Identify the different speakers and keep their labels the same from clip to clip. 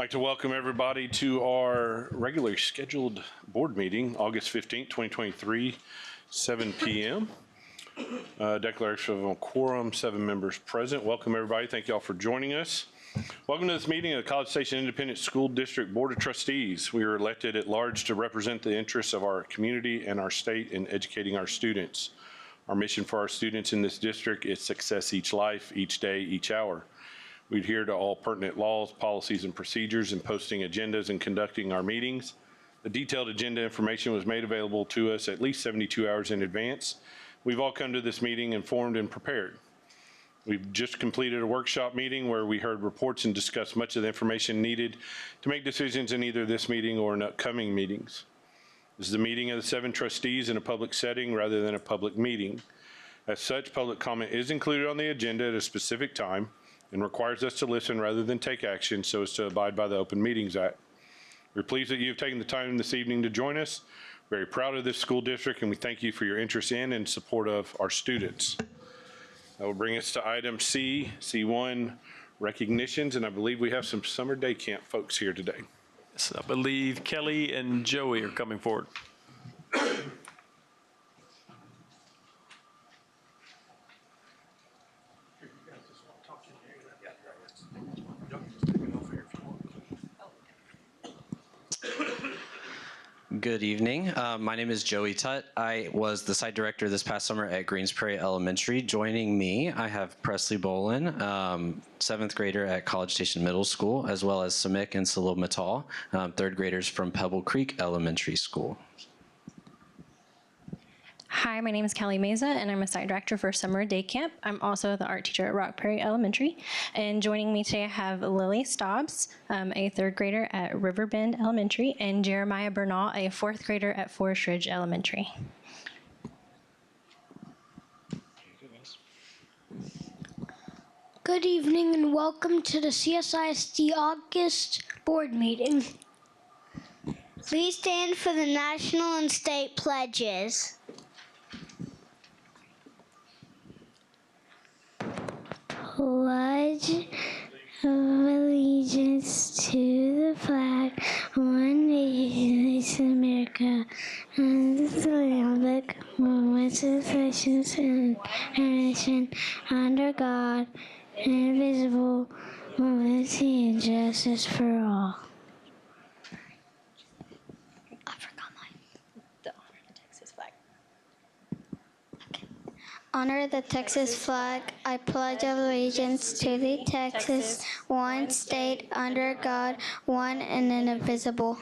Speaker 1: I'd like to welcome everybody to our regularly scheduled board meeting, August 15th, 2023, 7 p.m. Declaration of a quorum, 7 members present. Welcome everybody. Thank you all for joining us. Welcome to this meeting of the College Station Independent School District Board of Trustees. We are elected at large to represent the interests of our community and our state in educating our students. Our mission for our students in this district is success each life, each day, each hour. We adhere to all pertinent laws, policies, and procedures in posting agendas and conducting our meetings. The detailed agenda information was made available to us at least 72 hours in advance. We've all come to this meeting informed and prepared. We've just completed a workshop meeting where we heard reports and discussed much of the information needed to make decisions in either this meeting or in upcoming meetings. This is a meeting of the 7 trustees in a public setting rather than a public meeting. As such, public comment is included on the agenda at a specific time and requires us to listen rather than take action so as to abide by the Open Meetings Act. We're pleased that you've taken the time this evening to join us. Very proud of this school district, and we thank you for your interest in and support of our students. That will bring us to item C, C1, recognitions, and I believe we have some summer day camp folks here today.
Speaker 2: So I believe Kelly and Joey are coming forward.
Speaker 3: Good evening. My name is Joey Tutt. I was the site director this past summer at Greens Prairie Elementary. Joining me, I have Presley Bolin, 7th grader at College Station Middle School, as well as Samik and Salil Mittal, 3rd graders from Pebble Creek Elementary School.
Speaker 4: Hi, my name is Kelly Meza, and I'm a site director for Summer Day Camp. I'm also the art teacher at Rock Prairie Elementary. And joining me today, I have Lily Stobbs, a 3rd grader at Riverbend Elementary, and Jeremiah Bernal, a 4th grader at Forest Ridge Elementary.
Speaker 5: Good evening and welcome to the CSISD August board meeting. Please stand for the national and state pledges. Pledge of allegiance to the flag, one nation, America, and the republic, with nations and nation under God, indivisible, with liberty and justice for all. I forgot mine. The honor the Texas flag. Honor the Texas flag. I pledge allegiance to the Texas, one state under God, one and indivisible.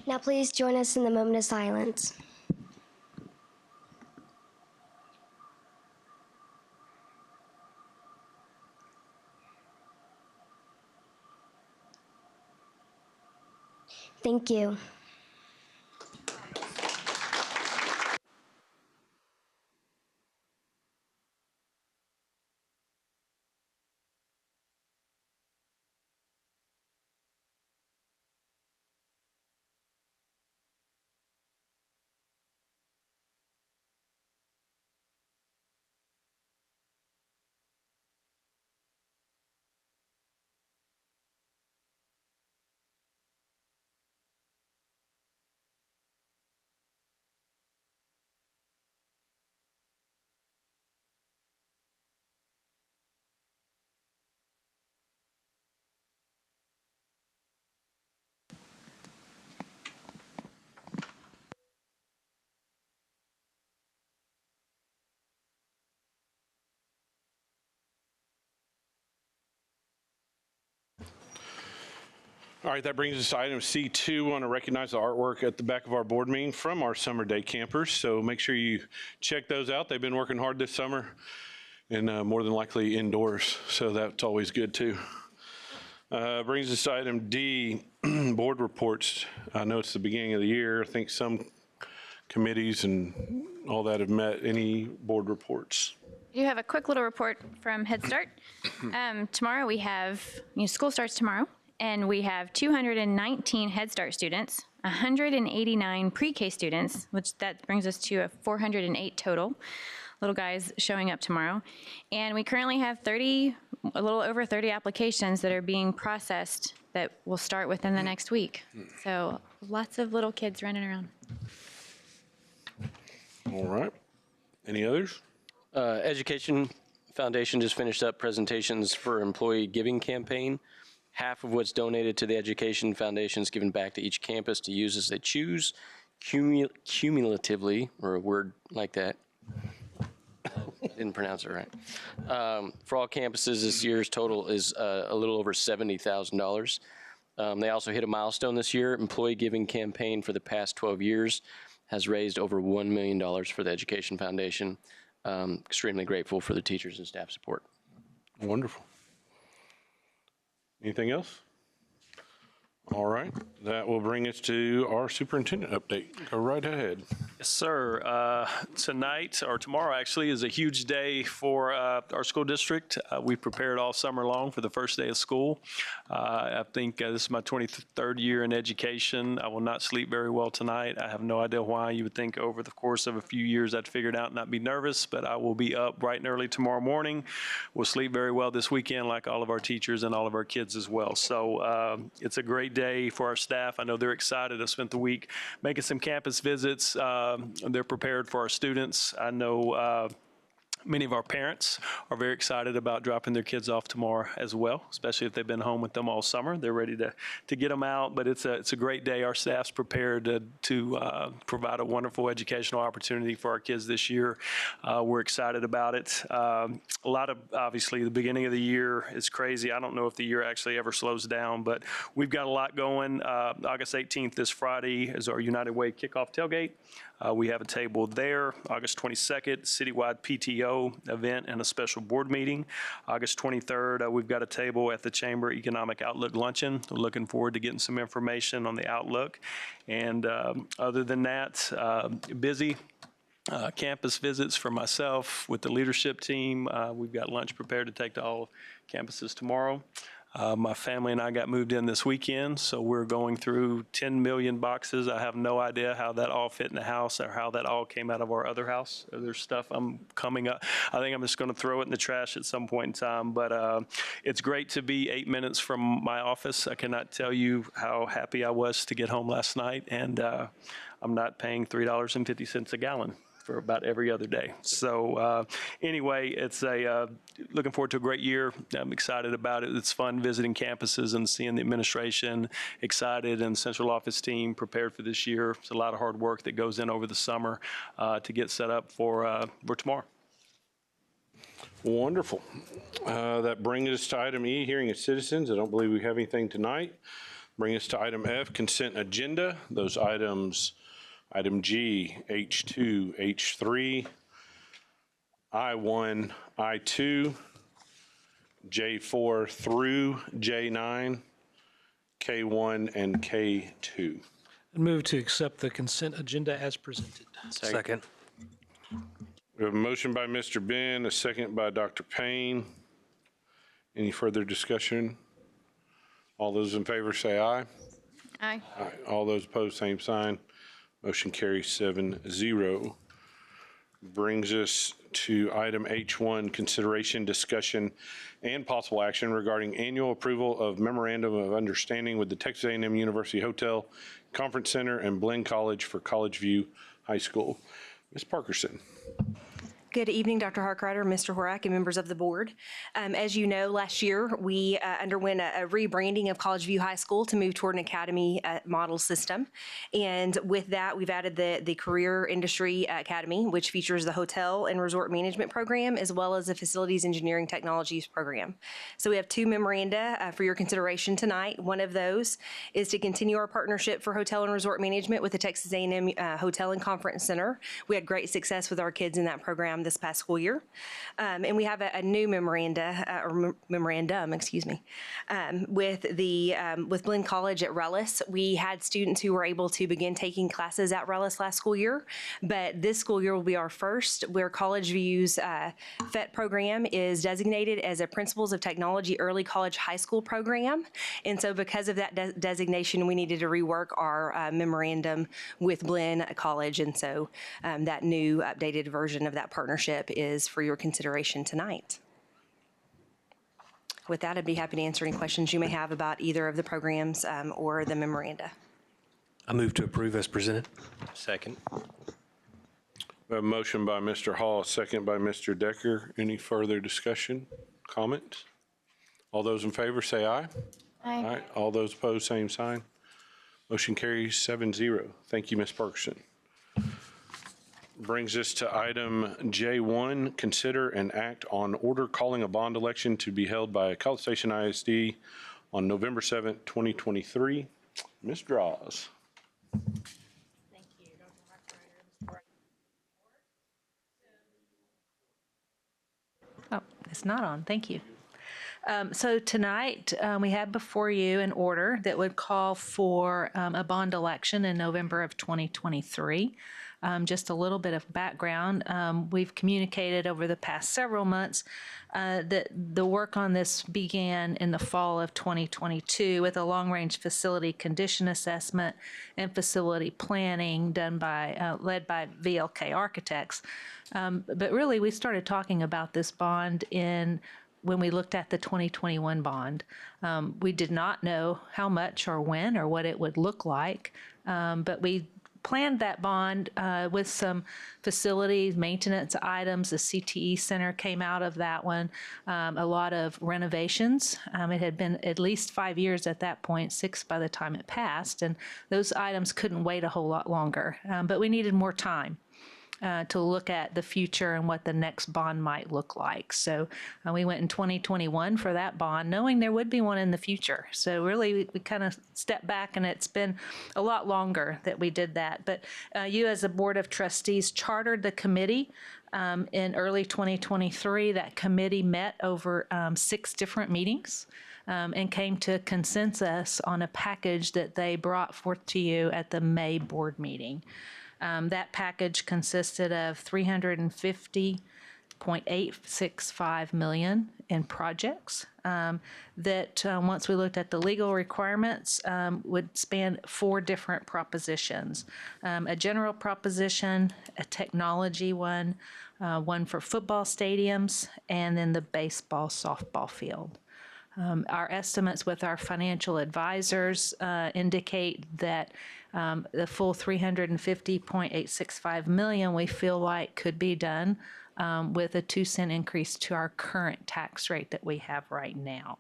Speaker 6: Now please join us in the moment of silence. Thank you.
Speaker 1: All right, that brings us to item C2. We want to recognize the artwork at the back of our board meeting from our summer day campers. So make sure you check those out. They've been working hard this summer and more than likely indoors. So that's always good too. Brings us to item D, board reports. I know it's the beginning of the year. I think some committees and all that have met. Any board reports?
Speaker 7: You have a quick little report from Head Start. Tomorrow we have, school starts tomorrow. And we have 219 Head Start students, 189 pre-K students, which that brings us to a 408 total. little guys showing up tomorrow. And we currently have a little over 30 applications that are being processed that will start within the next week. So lots of little kids running around.
Speaker 1: All right. Any others?
Speaker 8: Education Foundation just finished up presentations for employee giving campaign. Half of what's donated to the Education Foundation is given back to each campus to use as they choose. Cumulatively, or a word like that, didn't pronounce it right. For all campuses, this year's total is a little over $70,000. They also hit a milestone this year. Employee giving campaign for the past 12 years has raised over $1 million for the Education Foundation. Extremely grateful for the teachers and staff support.
Speaker 1: Wonderful. Anything else? All right, that will bring us to our superintendent update. Go right ahead.
Speaker 2: Yes, sir. Tonight, or tomorrow actually, is a huge day for our school district. We prepared all summer long for the first day of school. I think this is my 23rd year in education. I will not sleep very well tonight. I have no idea why. You would think over the course of a few years I'd figure it out and not be nervous, but I will be up bright and early tomorrow morning. We'll sleep very well this weekend, like all of our teachers and all of our kids as well. So it's a great day for our staff. I know they're excited. I've spent the week making some campus visits. They're prepared for our students. I know many of our parents are very excited about dropping their kids off tomorrow as well, especially if they've been home with them all summer. They're ready to get them out, but it's a great day. Our staff's prepared to provide a wonderful educational opportunity for our kids this year. We're excited about it. A lot of, obviously, the beginning of the year is crazy. I don't know if the year actually ever slows down, but we've got a lot going. August 18th, this Friday, is our United Way kickoff tailgate. We have a table there. August 22nd, citywide PTO event and a special board meeting. August 23rd, we've got a table at the Chamber Economic Outlook Luncheon. We're looking forward to getting some information on the outlook. And other than that, busy. Campus visits for myself with the leadership team. We've got lunch prepared to take to all campuses tomorrow. My family and I got moved in this weekend, so we're going through 10 million boxes. I have no idea how that all fit in the house or how that all came out of our other house. There's stuff I'm coming up. I think I'm just going to throw it in the trash at some point in time, but it's great to be 8 minutes from my office. I cannot tell you how happy I was to get home last night, and I'm not paying $3.50 a gallon for about every other day. So anyway, it's looking forward to a great year. I'm excited about it. It's fun visiting campuses and seeing the administration excited and central office team prepared for this year. It's a lot of hard work that goes in over the summer to get set up for tomorrow.
Speaker 1: Wonderful. That brings us to item E, hearing of citizens. I don't believe we have anything tonight. Bring us to item F, consent agenda. Those items, item G, H2, H3, I1, I2, J4 through J9, K1, and K2.
Speaker 9: Move to accept the consent agenda as presented.
Speaker 8: Second.
Speaker 1: We have a motion by Mr. Ben, a second by Dr. Payne. Any further discussion? All those in favor say aye.
Speaker 7: Aye.
Speaker 1: Aye. All those opposed, same sign. Motion carries 7-0. Brings us to item H1, consideration, discussion, and possible action regarding annual approval of memorandum of understanding with the Texas A&M University Hotel, Conference Center, and Blinn College for College View High School. Ms. Parkerson.
Speaker 10: Good evening, Dr. Harkrider, Mr. Horak, and members of the board. As you know, last year we underwent a rebranding of College View High School to move toward an academy model system. And with that, we've added the Career Industry Academy, which features the Hotel and Resort Management program, as well as the Facilities Engineering Technologies program. So we have two memoranda for your consideration tonight. One of those is to continue our partnership for Hotel and Resort Management with the Texas A&M Hotel and Conference Center. We had great success with our kids in that program this past school year. And we have a new memorandum, excuse me, with Blinn College at Rellis. We had students who were able to begin taking classes at Rellis last school year, but this school year will be our first where College View's FET program is designated as a Principles of Technology Early College High School program. And so because of that designation, we needed to rework our memorandum with Blinn College. And so that new updated version of that partnership partnership is for your consideration tonight. With that, I'd be happy to answer any questions you may have about either of the programs or the memoranda.
Speaker 11: I move to approve as presented.
Speaker 9: Second.
Speaker 1: We have a motion by Mr. Hall, a second by Mr. Decker. Any further discussion, comments? All those in favor say aye.
Speaker 7: Aye.
Speaker 1: All those opposed, same sign. Motion carries 7-0. Thank you, Ms. Perkson. Brings us to item J1, consider and act on order calling a bond election to be held by College Station ISD on November 7th, 2023. Ms. Draws.
Speaker 12: Oh, it's not on. Thank you. So tonight, we have before you an order that would call for a bond election in November of 2023. Just a little bit of background. We've communicated over the past several months that the work on this began in the fall of 2022 with a long-range facility condition assessment and facility planning done by led by VLK Architects. But really, we started talking about this bond when we looked at the 2021 bond. We did not know how much or when or what it would look like, but we planned that bond with some facilities, maintenance items. The CTE Center came out of that one. A lot of renovations. It had been at least 5 years at that point, 6 by the time it passed, and those items couldn't wait a whole lot longer. But we needed more time to look at the future and what the next bond might look like. So we went in 2021 for that bond, knowing there would be one in the future. So really, we kind of stepped back, and it's been a lot longer that we did that. But you as a Board of Trustees chartered the committee in early 2023. That committee met over 6 different meetings and came to consensus on a package that they brought forth to you at the May board meeting. That package consisted of $350.865 million in projects that, once we looked at the legal requirements, would span 4 different propositions. A general proposition, a technology one, one for football stadiums, and then the baseball, softball field. Our estimates with our financial advisors indicate that the full $350.865 million we feel like could be done with a 2-cent increase to our current tax rate that we have right now.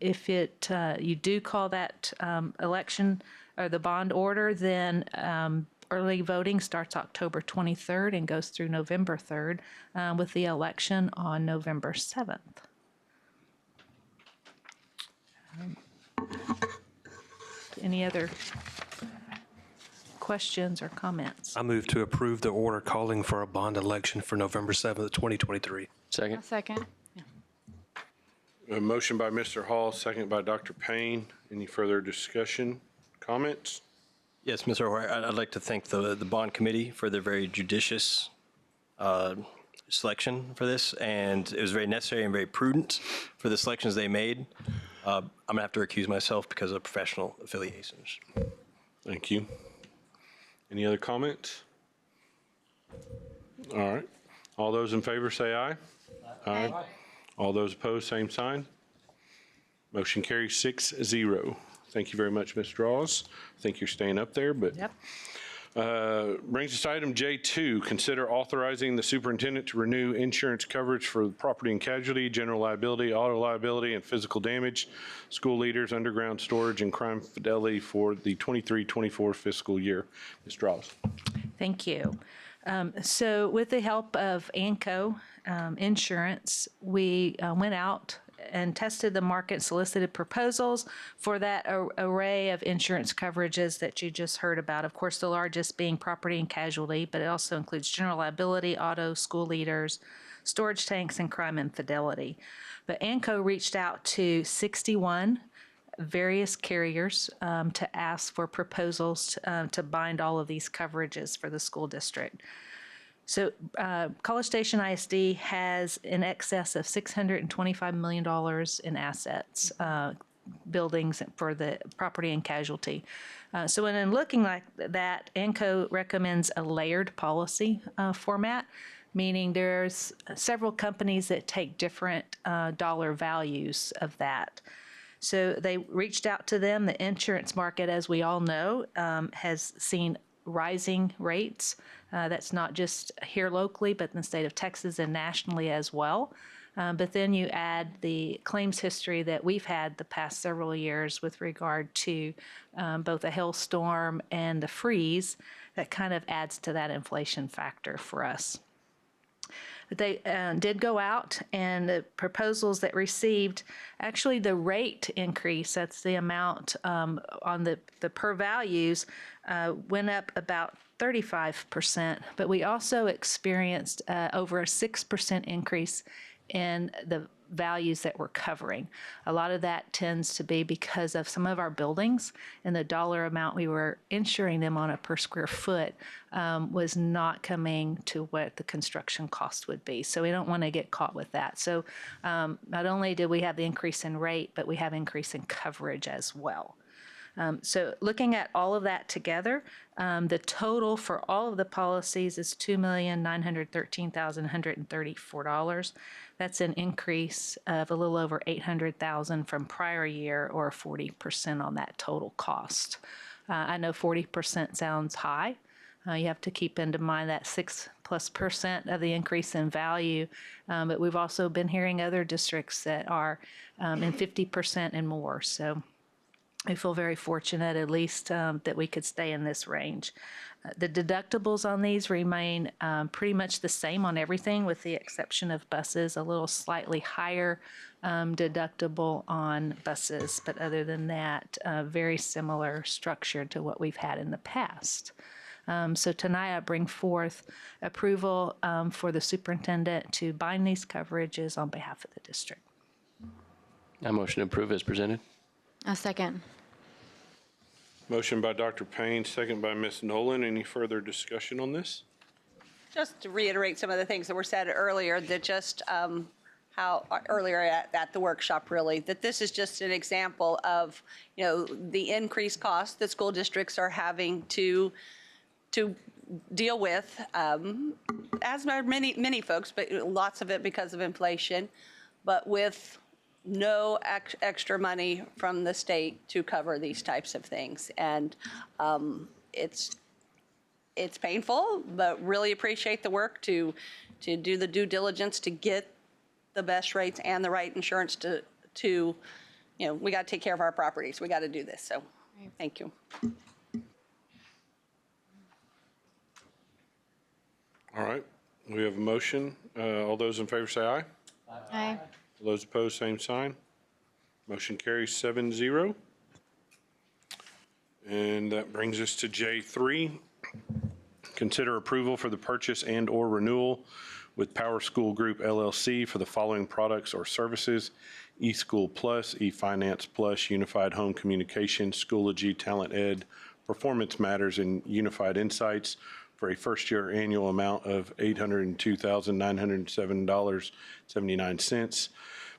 Speaker 12: If you do call that election or the bond order, then early voting starts October 23rd and goes through November 3rd with the election on November 7th. Any other questions or comments?
Speaker 11: I move to approve the order calling for a bond election for November 7th, 2023.
Speaker 8: Second.
Speaker 7: Second.
Speaker 1: A motion by Mr. Hall, second by Dr. Payne. Any further discussion, comments?
Speaker 13: Yes, Mr. Hoare, I'd like to thank the bond committee for their very judicious selection for this, and it was very necessary and very prudent for the selections they made. I'm going to have to recuse myself because of professional affiliations.
Speaker 1: Thank you. Any other comments? All right. All those in favor say aye. Aye. All those opposed, same sign. Motion carries 6-0. Thank you very much, Ms. Draws. I think you're staying up there, but.
Speaker 12: Yep.
Speaker 1: Brings us to item J2, consider authorizing the superintendent to renew insurance coverage for property and casualty, general liability, auto liability, and physical damage, school leaders, underground storage, and crime fidelity for the 23-24 fiscal year. Ms. Draws.
Speaker 12: Thank you. So with the help of ANCO Insurance, we went out and tested the market, solicited proposals for that array of insurance coverages that you just heard about. Of course, the largest being property and casualty, but it also includes general liability, auto, school leaders, storage tanks, and crime and fidelity. But ANCO reached out to 61 various carriers to ask for proposals to bind all of these coverages for the school district. So College Station ISD has in excess of $625 million in assets, buildings for the property and casualty. So when looking like that, ANCO recommends a layered policy format meaning there's several companies that take different dollar values of that. So they reached out to them. The insurance market, as we all know, has seen rising rates. That's not just here locally, but in the state of Texas and nationally as well. But then you add the claims history that we've had the past several years with regard to both a hailstorm and the freeze, that kind of adds to that inflation factor for us. But they did go out, and the proposals that received, actually the rate increase, that's the amount on the per values, went up about 35%, but we also experienced over a 6% increase in the values that we're covering. A lot of that tends to be because of some of our buildings and the dollar amount we were insuring them on a per square foot was not coming to what the construction cost would be. So we don't want to get caught with that. So not only did we have the increase in rate, but we have increase in coverage as well. So looking at all of that together, the total for all of the policies is $2,913,134. That's an increase of a little over $800,000 from prior year, or 40% on that total cost. I know 40% sounds high. You have to keep into mind that 6+% of the increase in value, but we've also been hearing other districts that are in 50% and more. So I feel very fortunate, at least, that we could stay in this range. The deductibles on these remain pretty much the same on everything, with the exception of buses, a little slightly higher deductible on buses. But other than that, very similar structure to what we've had in the past. So tonight I bring forth approval for the superintendent to bind these coverages on behalf of the district.
Speaker 8: I motion to approve as presented.
Speaker 7: A second.
Speaker 1: Motion by Dr. Payne, second by Ms. Nolan. Any further discussion on this?
Speaker 14: Just to reiterate some of the things that were said earlier, that just how earlier at the workshop, really, that this is just an example of, the increased costs that school districts are having to deal with, as are many folks, but lots of it because of inflation, but with no extra money from the state to cover these types of things. And it's painful, but really appreciate the work to do the due diligence to get the best rates and the right insurance to we got to take care of our properties. We got to do this. So thank you.
Speaker 1: All right, we have a motion. All those in favor say aye.
Speaker 7: Aye.
Speaker 1: All those opposed, same sign. Motion carries 7-0. And that brings us to J3. Consider approval for the purchase and/or renewal with Power School Group LLC for the following products or services: eSchool Plus, eFinance Plus, Unified Home Communication, Schoology, Talent Ed, Performance Matters, and Unified Insights, for a first-year annual amount of $802,907.79,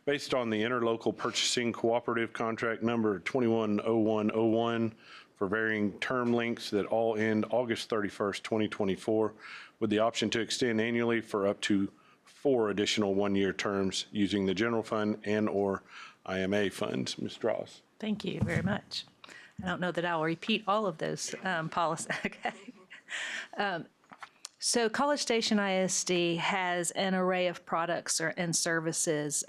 Speaker 1: based on the Interlocal Purchasing Cooperative Contract Number 210101, for varying term lengths that all end August 31st, 2024, with the option to extend annually for up to 4 additional one-year terms using the general fund and/or IMA funds. Ms. Strauss.
Speaker 12: Thank you very much. I don't know that I'll repeat all of those policies. Okay. So College Station ISD has an array of products and services,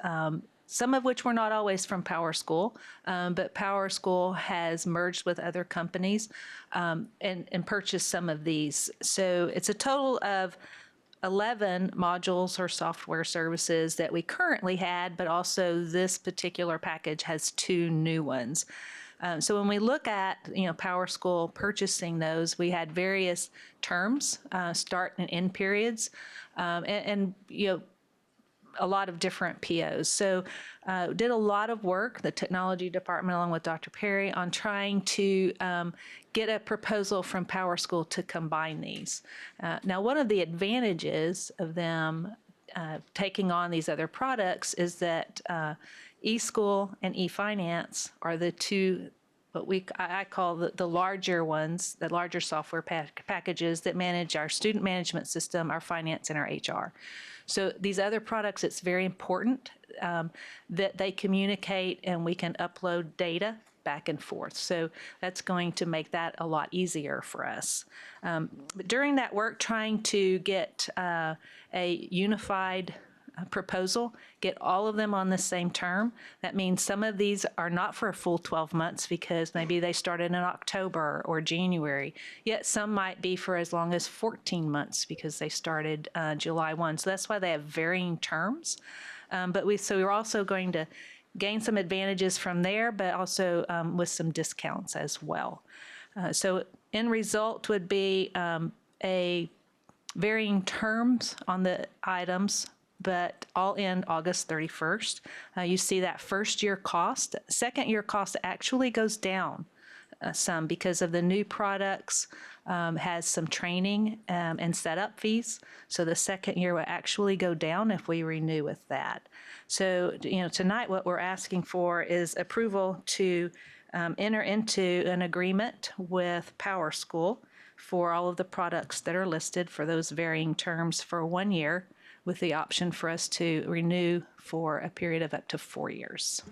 Speaker 12: some of which were not always from Power School, but Power School has merged with other companies and purchased some of these. So it's a total of 11 modules or software services that we currently had, but also this particular package has 2 new ones. So when we look at, Power School purchasing those, we had various terms, start and end periods, and a lot of different POs. So did a lot of work, the technology department along with Dr. Perry, on trying to get a proposal from Power School to combine these. Now, one of the advantages of them taking on these other products is that eSchool and eFinance are the 2 what I call the larger ones, the larger software packages that manage our student management system, our finance, and our HR. So these other products, it's very important that they communicate and we can upload data back and forth. So that's going to make that a lot easier for us. But during that work, trying to get a unified proposal, get all of them on the same term. That means some of these are not for a full 12 months because maybe they started in October or January, yet some might be for as long as 14 months because they started July 1. So that's why they have varying terms. So we're also going to gain some advantages from there, but also with some discounts as well. So end result would be a varying terms on the items, but all end August 31st. You see that first year cost. Second year cost actually goes down some because of the new products, has some training and setup fees. So the second year will actually go down if we renew with that. So, tonight what we're asking for is approval to enter into an agreement with PowerSchool for all of the products that are listed for those varying terms for 1 year, with the option for us to renew for a period of up to 4 years.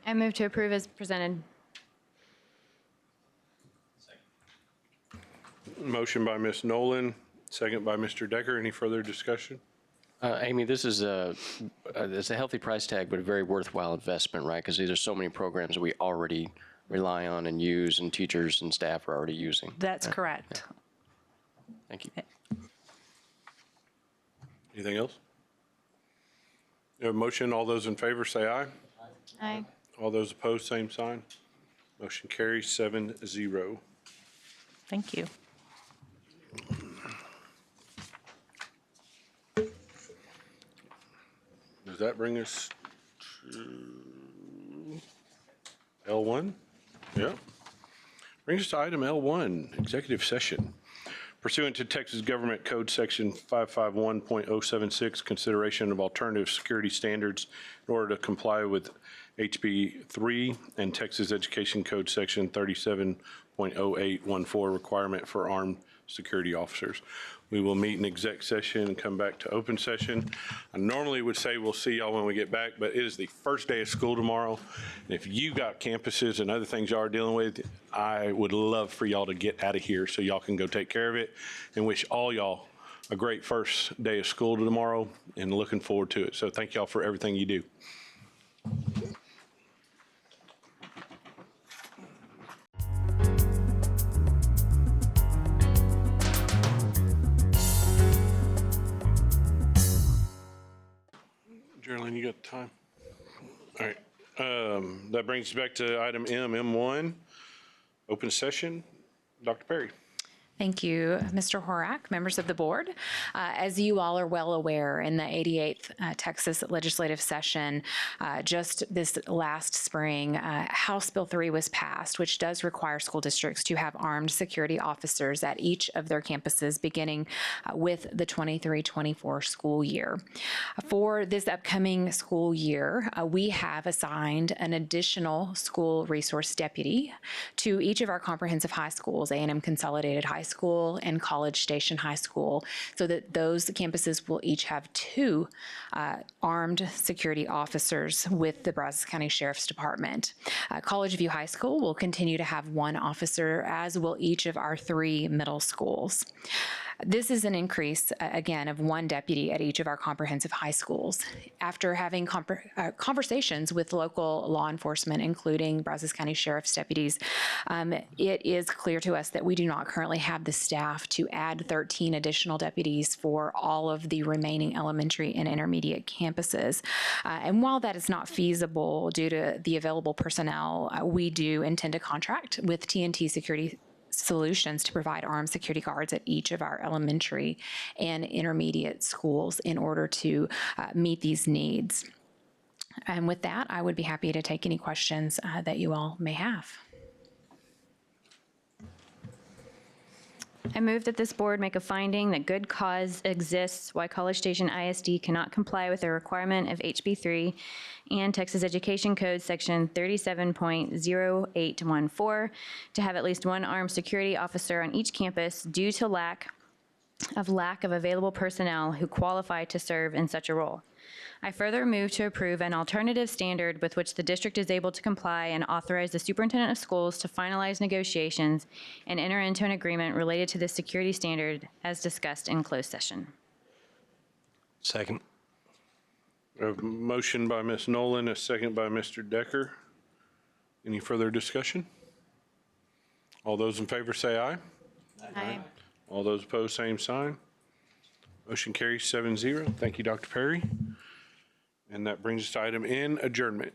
Speaker 7: I move to approve as presented.
Speaker 1: Motion by Ms. Nolan, second by Mr. Decker. Any further discussion?
Speaker 8: Amy, this is it's a healthy price tag, but a very worthwhile investment, right? Because these are so many programs that we already rely on and use, and teachers and staff are already using.
Speaker 12: That's correct.
Speaker 8: Yeah. Thank you.
Speaker 1: Anything else? You have a motion. All those in favor say aye.
Speaker 7: Aye.
Speaker 1: All those opposed, same sign. Motion carries 7-0.
Speaker 12: Thank you.
Speaker 1: Does that bring us to L1? Yeah. Brings us to item L1, executive session. Pursuant to Texas Government Code Section 551.076, consideration of alternative security standards in order to comply with HB 3 and Texas Education Code Section 37.0814, requirement for armed security officers. We will meet in exec session and come back to open session. I normally would say we'll see y'all when we get back, but it is the first day of school tomorrow. And if you got campuses and other things y'all are dealing with, I would love for y'all to get out of here so y'all can go take care of it, and wish all y'all a great first day of school tomorrow and looking forward to it. So thank y'all for everything you do. Geraldine, you got the time? All right. That brings us back to item M1, open session. Dr. Perry.
Speaker 15: Thank you, Mr. Horak, members of the board. As you all are well aware, in the 88th Texas legislative session, just this last spring, House Bill 3 was passed, which does require school districts to have armed security officers at each of their campuses beginning with the 23-24 school year. For this upcoming school year, we have assigned an additional school resource deputy to each of our comprehensive high schools, A&M Consolidated High School and College Station High School, so that those campuses will each have 2 armed security officers with the Brazos County Sheriff's Department. College View High School will continue to have 1 officer, as will each of our 3 middle schools. This is an increase, again, of 1 deputy at each of our comprehensive high schools. After having conversations with local law enforcement, including Brazos County Sheriff's deputies, it is clear to us that we do not currently have the staff to add 13 additional deputies for all of the remaining elementary and intermediate campuses. And while that is not feasible due to the available personnel, we do intend to contract with TNT Security Solutions to provide armed security guards at each of our elementary and intermediate schools in order to meet these needs. And with that, I would be happy to take any questions that you all may have.
Speaker 7: I move that this board make a finding that good cause exists why College Station ISD cannot comply with the requirement of HB3 and Texas Education Code Section 37.0814 to have at least one armed security officer on each campus due to lack of available personnel who qualify to serve in such a role. I further move to approve an alternative standard with which the district is able to comply and authorize the superintendent of schools to finalize negotiations and enter into an agreement related to this security standard as discussed in closed session.
Speaker 13: Second.
Speaker 1: A motion by Ms. Nolan, a second by Mr. Decker. Any further discussion? All those in favor say aye.
Speaker 7: Aye.
Speaker 1: All those opposed, same sign. Motion carries 7-0. Thank you, Dr. Perry. And that brings us to item N, adjournment.